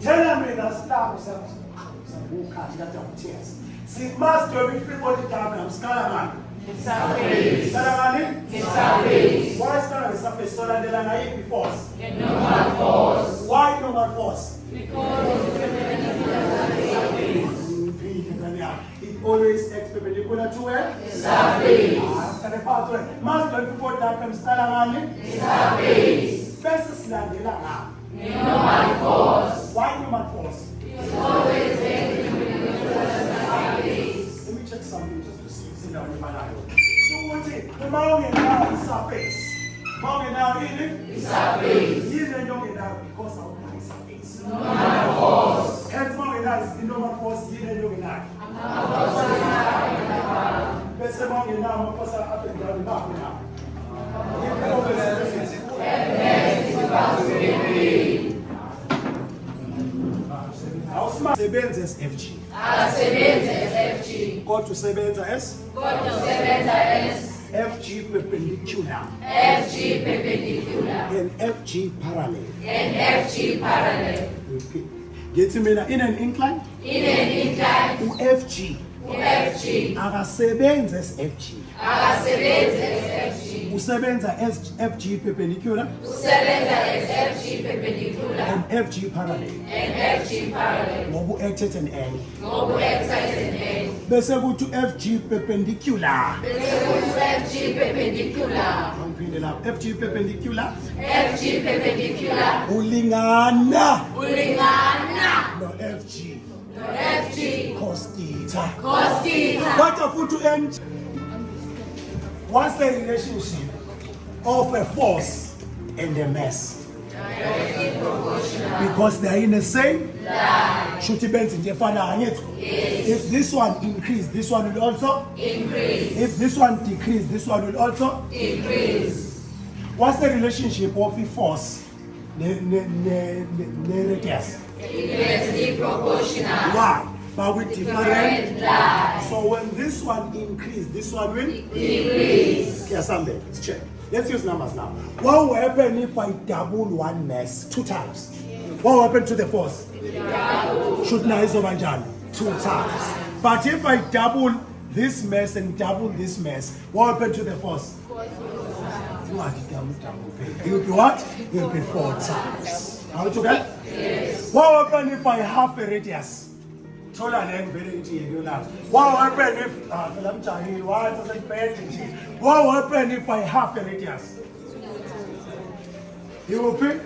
Tell me that stop yourself. See, master, everybody down. I'm Scalaman. Scalaman? Why Scalaman? Surface so that they are naive force. Normal force. Why normal force? Because it always acts perpendicular to where? surface. Master, everybody down. Scalaman? Versus Landela. Normal force. Why normal force? Always Let me check something just to see if it's down in my eye. So what's it? The mountain now is surface. Mountain now in it? surface. You don't get that because of my surface. Normal force. Hence mountain now is the normal force. You don't get that. Best mountain now, of course, up and down the back now. Sebenza SFG. Sebenza FG. Kodwa sebenza S. Kodwa sebenza S. FG perpendicular. FG perpendicular. And FG parallel. And FG parallel. Get mina in an incline. In an incline. FG. FG. Akasebenza SFG. Akasebenza SFG. Usebenza FG perpendicular. Usebenza SFG perpendicular. And FG parallel. And FG parallel. Ngobu acted an N. Ngobu excited N. Bese kuthi FG perpendicular. Bese kuthi FG perpendicular. Angiphinde lapho. FG perpendicular. FG perpendicular. Ulingana. Ulingana. No FG. No FG. Cos theta. Cos theta. Kodwa futhi N. What's the relationship of a force and a mass? Directly proportional. Because they are in the same Line. should benzi nje fana angithi. If this one increase, this one will also Increase. if this one decrease, this one will also Increase. What's the relationship of a force ne radius? Inversely proportional. Why? But with different Line. so when this one increase, this one will Decrease. Yes, something. Let's check. Let's use numbers now. What will happen if I double one mass 2 times? What will happen to the force? Should nice over John 2 times. But if I double this mass and double this mass, what will happen to the force? It will be what? It will be 4 times. Are we together? Yes. What will happen if I half a radius? What will happen if what will happen if I half a radius? You will pick?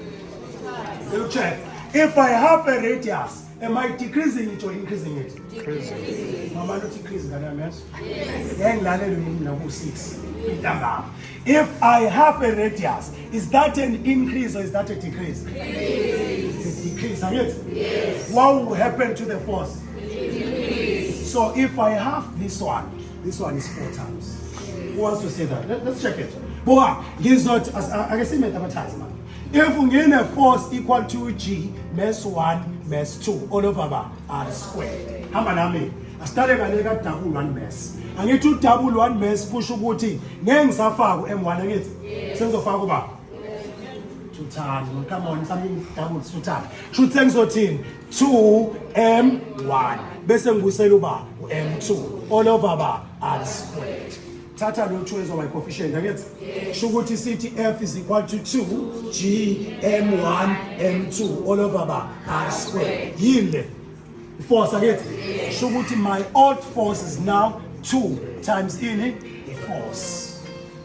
You check. If I have a radius, am I decreasing it or increasing it? Decreasing. Mama not increasing, yes? If I have a radius, is that an increase or is that a decrease? It's a decrease, Yes. What will happen to the force? Decrease. So if I have this one is 4 times. Who wants to say that? Let's check it. Boa, gives not as I can see mathematics, man. If we get a force equal to G, mass 1, mass 2, all over R squared. How many? I started by double 1 mass. I need to double 1 mass push ukuthi ngeke ngisafaka M1 ngithi sengizofaka kuba 2 times. Come on, something double 2 times. Should sengizothini 2M1 bese ngibuyisela uba M2 all over R squared. Tata lo 2 ezoba coefficient angithi sho ukuthi sithi F is equal to 2 G M1 M2 all over R squared. Yini force angithi sho ukuthi my old force is now 2 times ini force.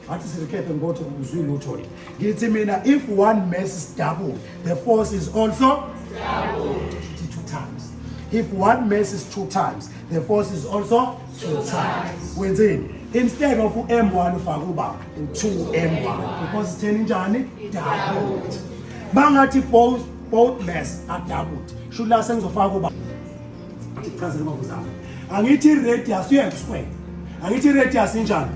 Athi sirekephe ngothi uzwi lutho li. Ngithi mina if one mass is doubled, the force is also doubled 2 times. If one mass is 2 times, the force is also 2 times. Wenzeni? Instead of M1 ufaka uba 2M1 because itheni njani doubled. Bangathi both mass are doubled. Should la sengizofaka uba ichazele ngokuzama. Angithi radius uya square. Angithi radius injani?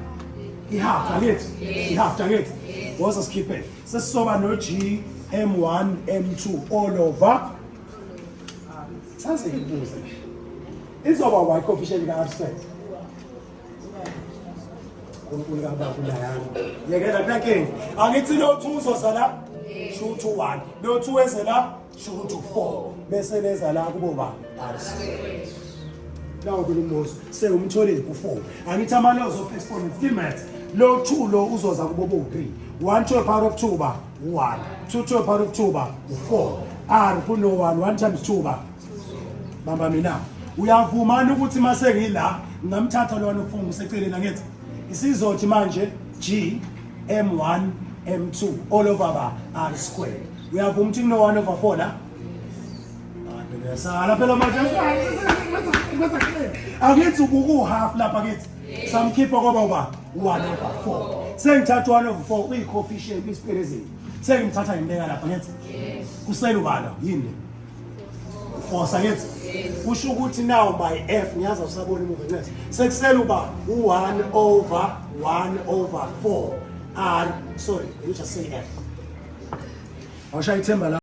I-half angithi? I-half angithi? Woza skipper. Sesisoba no G M1 M2 all over. Saze ngibuze. Izoba y coefficient ka R squared. Kunkulu ka baba kulayana. Yekela plakeni. Angithi lo 2 uzosala shu to 1. Lo 2 ezela shu to 4. bese leza la kubo ba r squared. Lawo kulumbuzo sewumtholile u4. Angithi ama laws of exponents still maths. Lo 2 lo uzoza kubo bo 3. 1 to the power of 2 ba 1. 2 to the power of 2 ba 4. R kuno 1 1 times 2 ba. Bamba mina. Uyavumana ukuthi mase ngila ngamthatha lo wanofunga useceleni angithi. Isizothi manje G M1 M2 all over ba R squared. Uyavuma ukuthi kuno 1 over 4 la? Sala phela manje angithi ubuku half lapha kithi samkhipha kwaba ba 1 over 4 sengithatha 1 over 4 uyi coefficient isiphelezini sengimthatha ngibeka lapha ngithi kusela ubala yini 4 sangithi kusho ukuthi now by f ngiyaza usabona imuva next sekusela uba u1 over 4 r sorry you just say f awushaya ithemba la